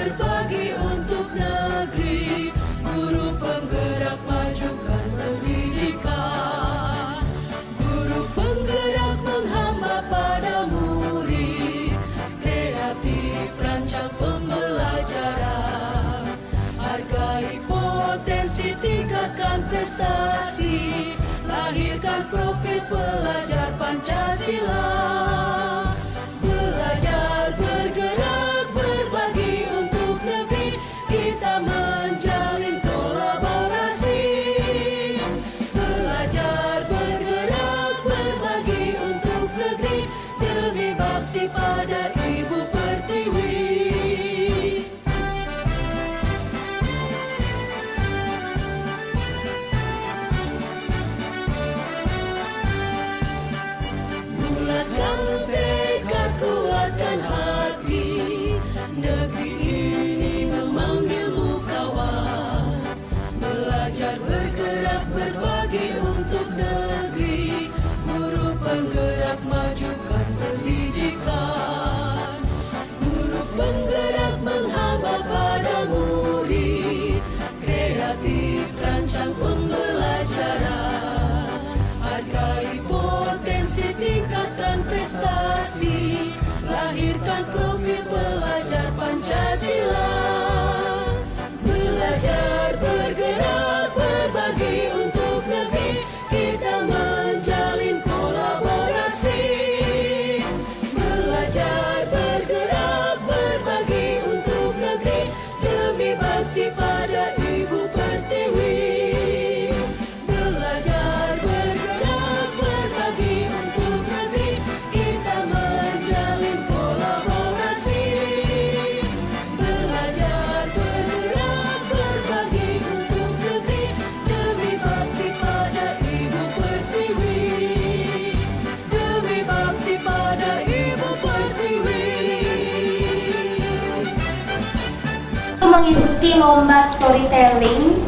berbagi untuk negeri, guru penggerak majukan pendidikan, guru penggerak menghamba pada murid, kreatif rancang pembelajaran, hargai potensi, tingkatkan prestasi, lahirkan profil pelajar Pancasila. Belajar, bergerak, berbagi untuk negeri, kita menjalin kolaborasi. Belajar, bergerak, berbagi untuk negeri, demi bakti pada Ibu Pertiwi. Bulatkan tekad, kuatkan hati, negeri ini memanggilmu kawan. Belajar, bergerak, berbagi untuk negeri, guru penggerak majukan pendidikan, guru penggerak menghamba pada murid, kreatif rancang pembelajaran, hargai potensi, tingkatkan prestasi, lahirkan profil pelajar Pancasila. Belajar, bergerak, berbagi untuk negeri, kita menjalin kolaborasi. Belajar, bergerak, berbagi untuk negeri, demi bakti pada Ibu Pertiwi. Belajar, bergerak, berbagi untuk negeri, kita menjalin kolaborasi. Belajar, bergerak, berbagi untuk negeri, demi bakti pada Ibu Pertiwi. Demi bakti pada Ibu Pertiwi. Mengikuti lomba storytelling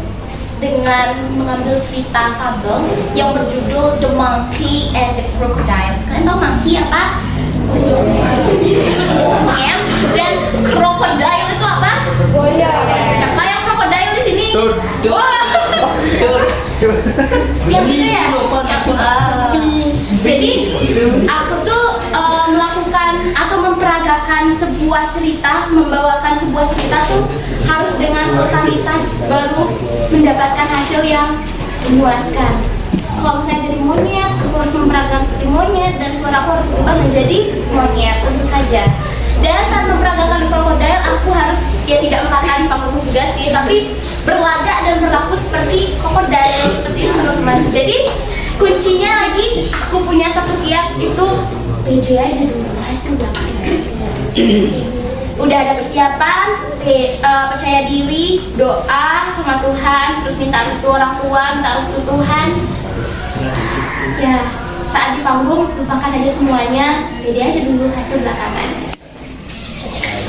dengan mengambil cerita fabel yang berjudul The Monkey and the Crocodile. Kalian tahu monkey apa? Monyet. Dan crocodile itu apa? Buaya. Siapa yang crocodile di sini? Yang itu ya? Jadi aku tuh melakukan atau memperagakan sebuah cerita, membawakan sebuah cerita tuh harus dengan totalitas, baru mendapatkan hasil yang memuaskan. Kalau misalnya jadi monyet, aku harus memperagakan seperti monyet dan suara aku harus berubah menjadi monyet, tentu saja. Dan saat memperagakan krokodil, aku harus ya tidak melangkahi panggung juga sih, tapi berlagak dan berlaku seperti krokodil, seperti itu teman-teman. Jadi kuncinya lagi, aku punya satu kiat itu pede aja dulu, hasil belakang. Udah ada persiapan, percaya diri, doa sama Tuhan, terus minta restu orang tua, minta restu Tuhan. Ya, saat di panggung lupakan aja semuanya, pede aja dulu, hasil belakangan.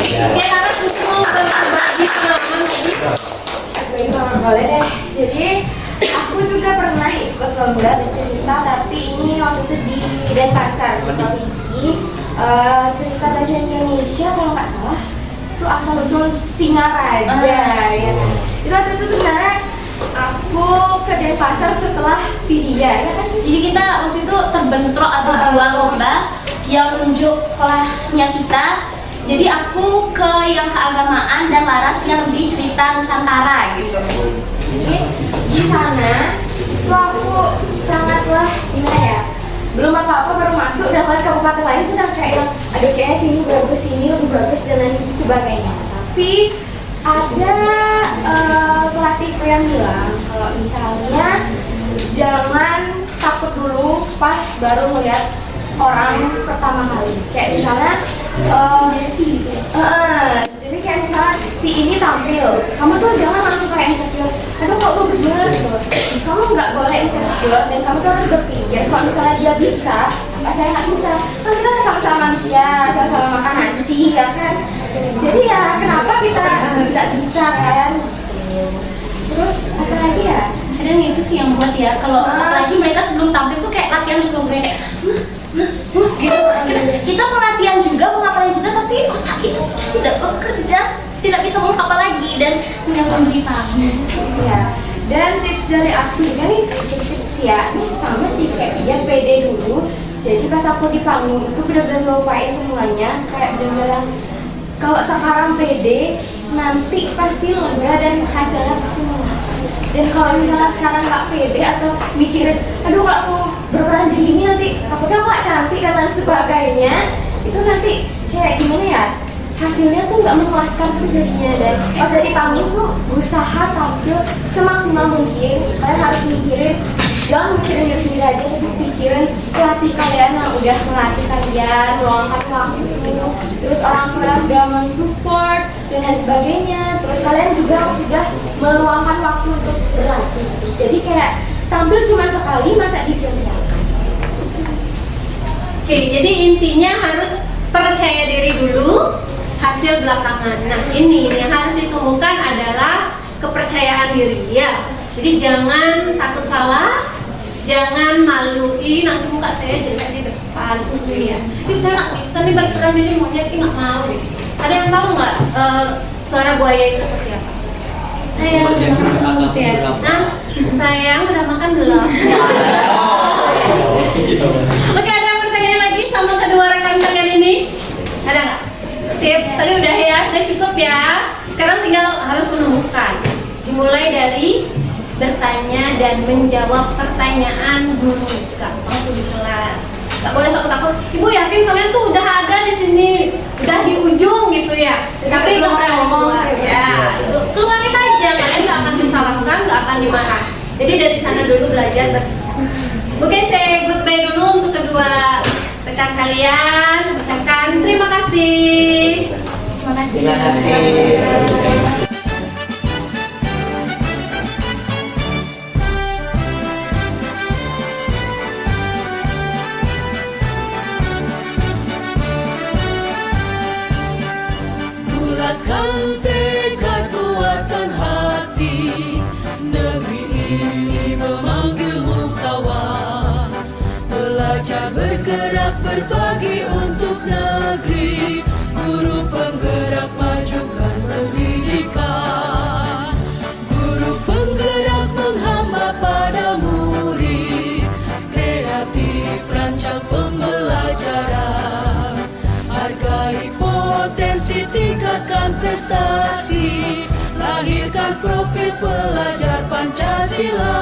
Oke, Laras buku berbagi pengalaman ini. Boleh deh. Jadi aku juga pernah ikut lomba cerita, tapi ini waktu itu di Denpasar, di provinsi. Cerita bahasa Indonesia kalau nggak salah itu asal usul Singaraja ya. Itu waktu itu sebenarnya aku ke Denpasar setelah Vidya ya kan. Jadi kita waktu itu terbentrok atau dua lomba yang menunjuk sekolahnya kita. Jadi aku ke yang keagamaan dan Laras yang di cerita Nusantara gitu. Jadi di sana itu aku sangatlah gimana ya, belum apa-apa baru masuk udah kelas kabupaten lain itu udah kayak yang ada kayak sini bagus, sini lebih bagus dan lain sebagainya. Tapi ada pelatihku yang bilang kalau misalnya jangan takut dulu pas baru melihat orang pertama kali. Kayak misalnya jadi kayak misalnya si ini tampil, kamu tuh jangan langsung kayak insecure, aduh kok bagus banget gitu. Kamu nggak boleh insecure dan kamu tuh harus berpikir kalau misalnya dia bisa, apa saya nggak bisa. Kan kita sama-sama manusia, sama-sama makan nasi ya kan. Jadi ya kenapa kita nggak bisa kan? Terus apa lagi ya? Kadang itu sih yang buat ya, kalau apalagi mereka sebelum tampil tuh kayak latihan sebelumnya kayak gitu. Kita pelatihan juga, pengapalan juga, tapi otak kita sudah tidak bekerja, tidak bisa dari aku juga nih sedikit tips ya, nih sama sih kayak dia pede dulu. Jadi pas aku di panggung itu benar-benar melupain semuanya, kayak benar-benar kalau sekarang pede, nanti pasti lega dan hasilnya pasti memuaskan. Dan kalau misalnya sekarang nggak pede atau mikirin, aduh kalau aku berperan jadi ini nanti takutnya aku nggak cantik dan lain sebagainya, itu nanti kayak gimana ya? Hasilnya tuh nggak memuaskan tuh jadinya. Dan pas dari panggung tuh berusaha tampil semaksimal mungkin. Kalian harus mikirin, jangan mikirin diri sendiri aja, tapi pikirin pelatih kalian yang udah melatih kalian, meluangkan waktu, terus orang tua yang sudah mensupport dan lain sebagainya, terus kalian juga sudah meluangkan waktu untuk berlatih. Jadi kayak tampil cuma sekali, masa disia-siakan. Oke, jadi intinya harus percaya diri dulu, hasil belakangan. Nah, ini yang harus ditumbuhkan adalah kepercayaan diri ya. Jadi jangan takut salah, jangan maluin nanti muka saya jelek di depan ya. Tapi saya nggak bisa nih berperan jadi monyet, nggak mau. Ada yang tahu nggak suara buaya itu seperti apa? Saya Nah, sayang udah makan belum? Oke, ada yang bertanya lagi sama kedua rekan kalian ini? Ada nggak? Tips tadi udah ya, udah cukup ya. Sekarang tinggal harus menemukan. Dimulai dari bertanya dan menjawab pertanyaan guru waktu di kelas. Gak boleh takut-takut. Ibu yakin kalian tuh udah ada di sini, udah di ujung gitu ya. Tapi nggak pernah ngomong ya. Keluarin aja, kalian nggak akan disalahkan, nggak akan dimarah. Jadi dari sana dulu belajar berbicara. Oke, saya goodbye dulu untuk kedua rekan kalian. Ucapkan terima kasih. terima kasih. Terima kasih. Bulatkan tekad kuatkan hati, negeri ini memanggilmu kawan. Belajar bergerak berbagi untuk negeri, guru penggerak majukan pendidikan. Guru penggerak menghamba pada murid, kreatif rancang pembelajaran. Hargai potensi, tingkatkan prestasi, lahirkan profil pelajar Pancasila.